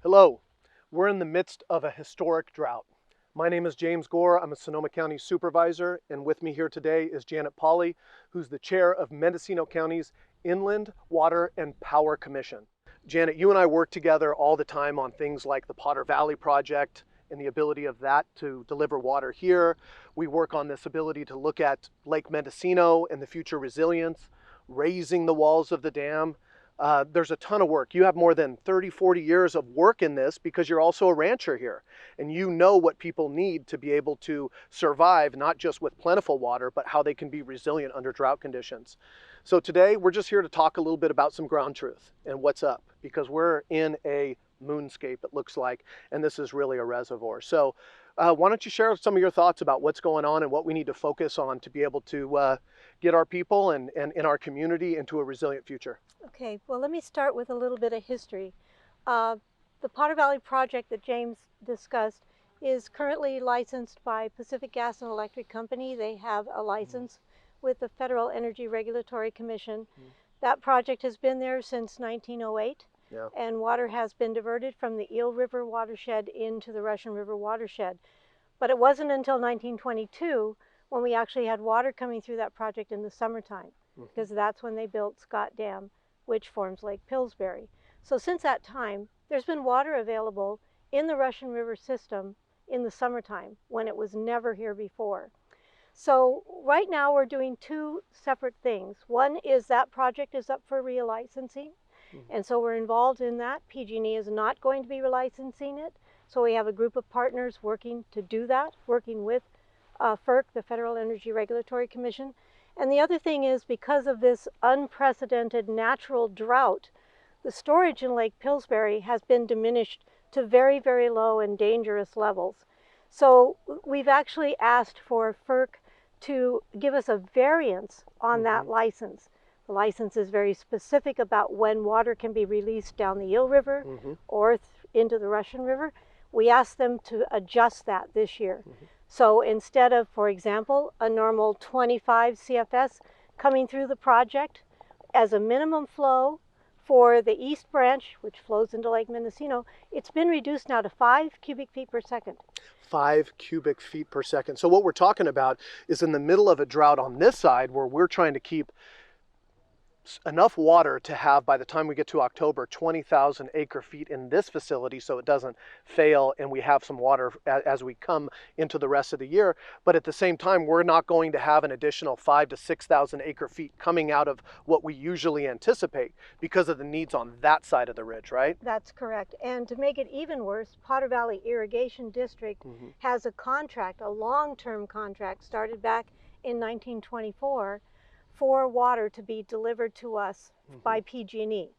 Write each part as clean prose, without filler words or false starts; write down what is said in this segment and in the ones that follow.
Hello, we're in the midst of a historic drought. My name is James Gore. I'm a Sonoma County Supervisor, and with me here today is Janet Pauli, who's the chair of Mendocino County's Inland Water and Power Commission. Janet, you and I work together all the time on things like the Potter Valley Project and the ability of that to deliver water here. We work on this ability to look at Lake Mendocino and the future resilience, raising the walls of the dam. There's a ton of work. You have more than 30, 40 years of work in this because you're also a rancher here. And you know what people need to be able to survive, not just with plentiful water, but how they can be resilient under drought conditions. So today, we're just here to talk a little bit about some ground truth and what's up, because we're in a moonscape, it looks like, and this is really a reservoir. So why don't you share some of your thoughts about what's going on and what we need to focus on to be able to get our people and in our community into a resilient future? Okay, well, let me start with a little bit of history. The Potter Valley Project that James discussed is currently licensed by Pacific Gas and Electric Company. They have a license with the Federal Energy Regulatory Commission. That project has been there since 1908. Yeah. And water has been diverted from the Eel River watershed into the Russian River watershed. But it wasn't until 1922 when we actually had water coming through that project in the summertime, because that's when they built Scott Dam, which forms Lake Pillsbury. So since that time, there's been water available in the Russian River system in the summertime when it was never here before. So right now we're doing two separate things. One is that project is up for relicensing. And so we're involved in that. PG&E is not going to be relicensing it. So we have a group of partners working to do that, working with FERC, the Federal Energy Regulatory Commission. And the other thing is, because of this unprecedented natural drought, the storage in Lake Pillsbury has been diminished to very, very low and dangerous levels. So we've actually asked for FERC to give us a variance on that license. The license is very specific about when water can be released down the Eel River or into the Russian River. We asked them to adjust that this year. So instead of, for example, a normal 25 CFS coming through the project as a minimum flow for the East Branch, which flows into Lake Mendocino, it's been reduced now to 5 cubic feet per second. 5 cubic feet per second. So what we're talking about is in the middle of a drought on this side, where we're trying to keep enough water to have, by the time we get to October, 20,000 acre feet in this facility so it doesn't fail and we have some water as we come into the rest of the year. But at the same time, we're not going to have an additional 5,000 to 6,000 acre feet coming out of what we usually anticipate because of the needs on that side of the ridge, right? That's correct. And to make it even worse, Potter Valley Irrigation District has a contract, a long-term contract started back in 1924 for water to be delivered to us by PG&E.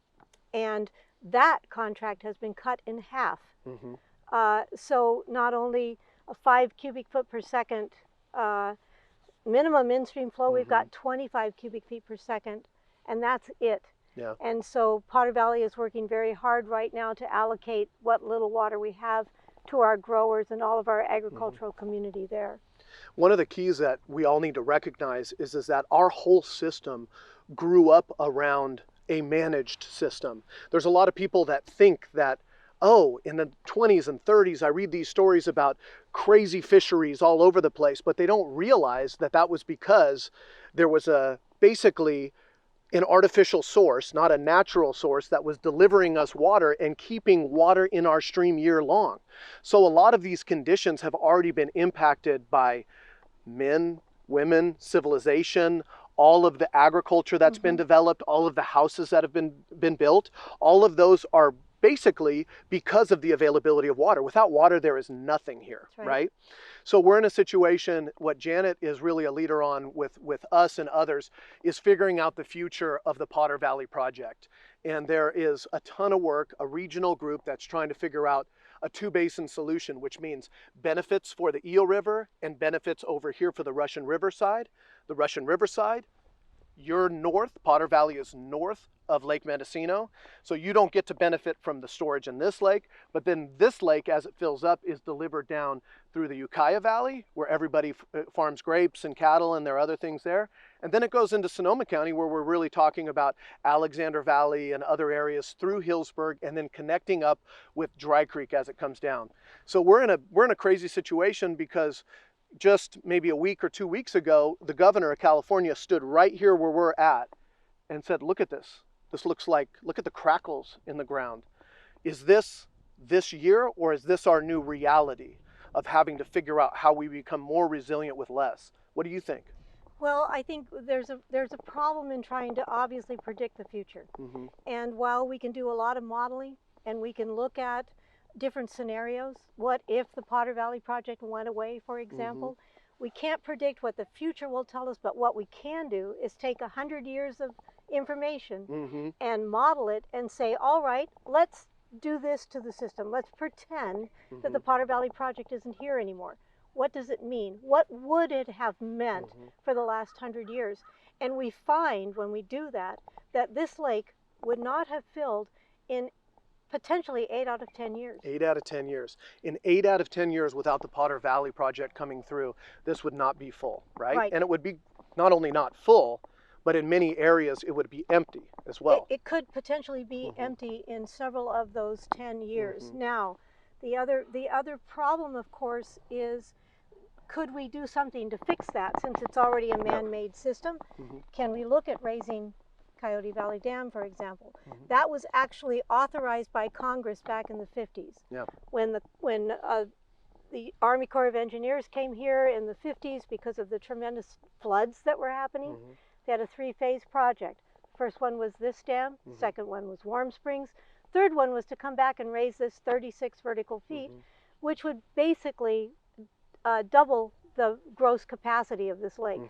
And that contract has been cut in half. So not only a 5 cubic foot per second minimum in-stream flow, we've got 25 cubic feet per second, and that's it. Yeah. And so Potter Valley is working very hard right now to allocate what little water we have to our growers and all of our agricultural community there. One of the keys that we all need to recognize is that our whole system grew up around a managed system. There's a lot of people that think that, oh, in the 20s and 30s, I read these stories about crazy fisheries all over the place, but they don't realize that that was because there was basically an artificial source, not a natural source, that was delivering us water and keeping water in our stream year long. So a lot of these conditions have already been impacted by men, women, civilization, all of the agriculture that's been developed, all of the houses that have been built. All of those are basically because of the availability of water. Without water, there is nothing here, right? So we're in a situation, what Janet is really a leader on with us and others, is figuring out the future of the Potter Valley Project. And there is a ton of work, a regional group that's trying to figure out a two-basin solution, which means benefits for the Eel River and benefits over here for the Russian River side. The Russian River side, you're north, Potter Valley is north of Lake Mendocino, so you don't get to benefit from the storage in this lake, but then this lake, as it fills up, is delivered down through the Ukiah Valley, where everybody farms grapes and cattle, and there are other things there. And then it goes into Sonoma County, where we're really talking about Alexander Valley and other areas through Hillsburg, and then connecting up with Dry Creek as it comes down. So we're in a crazy situation, because just maybe a week or 2 weeks ago, the governor of California stood right here where we're at and said, look at this. This looks like, look at the crackles in the ground. Is this year, or is this our new reality of having to figure out how we become more resilient with less? What do you think? Well, I think there's a problem in trying to obviously predict the future. And while we can do a lot of modeling and we can look at different scenarios, what if the Potter Valley project went away, for example, we can't predict what the future will tell us, but what we can do is take 100 years of information and model it and say, all right, let's do this to the system. Let's pretend that the Potter Valley project isn't here anymore. What does it mean? What would it have meant for the last 100 years? And we find, when we do that, that this lake would not have filled in potentially 8 out of 10 years. 8 out of 10 years. In 8 out of 10 years, without the Potter Valley project coming through, this would not be full, right? And it would be not only not full, but in many areas it would be empty as well. It could potentially be empty in several of those 10 years. Now, the other problem, of course, is, could we do something to fix that, since it's already a man-made system? Can we look at raising Coyote Valley Dam, for example? That was actually authorized by Congress back in the 50s. When the Army Corps of Engineers came here in the 50s because of the tremendous floods that were happening, they had a 3-phase project. First one was this dam, second one was Warm Springs, third one was to come back and raise this 36 vertical feet, which would basically double the gross capacity of this lake.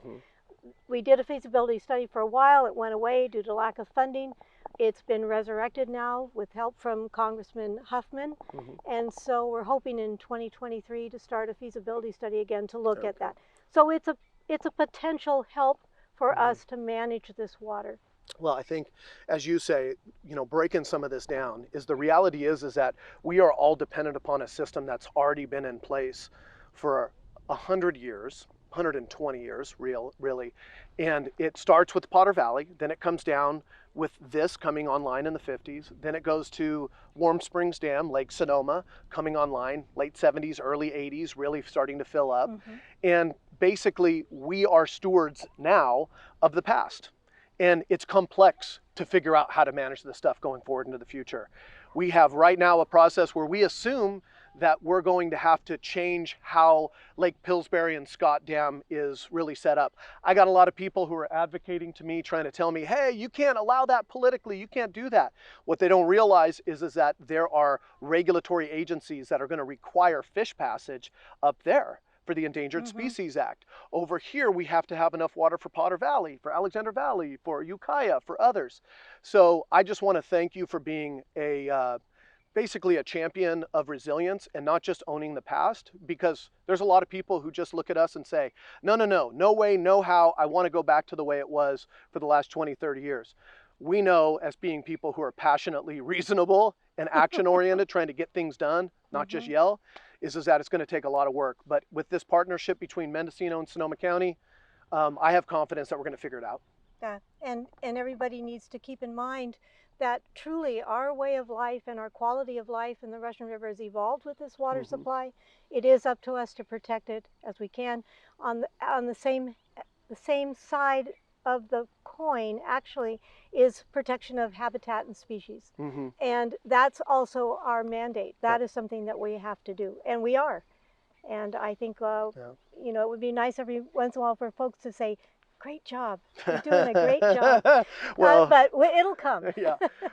We did a feasibility study for a while. It went away due to lack of funding. It's been resurrected now with help from Congressman Huffman. And so we're hoping in 2023 to start a feasibility study again to look at that. So it's a potential help for us to manage this water. Well, I think, as you say, breaking some of this down, is the reality is that we are all dependent upon a system that's already been in place for 100 years, 120 years, really. And it starts with Potter Valley, then it comes down with this coming online in the 50s, then it goes to Warm Springs Dam, Lake Sonoma, coming online, late 70s, early 80s, really starting to fill up. And basically, we are stewards now of the past. And it's complex to figure out how to manage this stuff going forward into the future. We have right now a process where we assume that we're going to have to change how Lake Pillsbury and Scott Dam is really set up. I got a lot of people who are advocating to me, trying to tell me, hey, you can't allow that politically, you can't do that. What they don't realize is that there are regulatory agencies that are going to require fish passage up there for the Endangered Species Act. Over here, we have to have enough water for Potter Valley, for Alexander Valley, for Ukiah, for others. So I just want to thank you for being basically a champion of resilience and not just owning the past, because there's a lot of people who just look at us and say, no way, no how, I want to go back to the way it was for the last 20, 30 years. We know, as being people who are passionately reasonable and action-oriented, trying to get things done, not just yell, is that it's going to take a lot of work. But with this partnership between Mendocino and Sonoma County, I have confidence that we're going to figure it out. Yeah, and everybody needs to keep in mind that truly our way of life and our quality of life in the Russian River has evolved with this water supply. It is up to us to protect it as we can. On the same side of the coin, actually, is protection of habitat and species. And that's also our mandate. That is something that we have to do, and we are. And I think, it would be nice every once in a while for folks to say, great job, you're doing a great job. Well, but it'll come.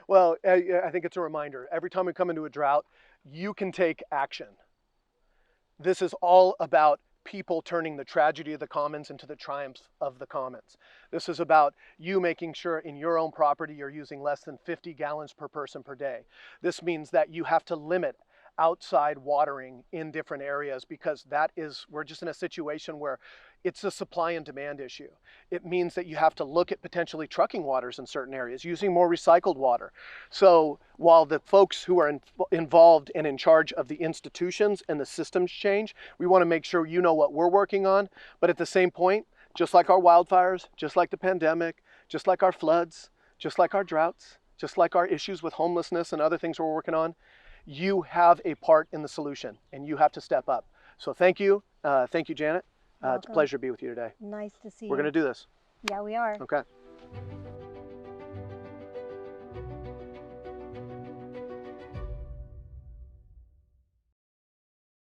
Well, I think it's a reminder. Every time we come into a drought, you can take action. This is all about people turning the tragedy of the commons into the triumphs of the commons. This is about you making sure in your own property you're using less than 50 gallons per person per day. This means that you have to limit outside watering in different areas, because we're just in a situation where It's a supply and demand issue. It means that you have to look at potentially trucking waters in certain areas, using more recycled water. So while the folks who are involved and in charge of the institutions and the systems change, we want to make sure you know what we're working on. But at the same point, just like our wildfires, just like the pandemic, just like our floods, just like our droughts, just like our issues with homelessness and other things we're working on, you have a part in the solution and you have to step up. So thank you. Thank you, Janet. It's a pleasure to be with you today. Nice to see you. We're going to do this. Yeah, we are. Okay.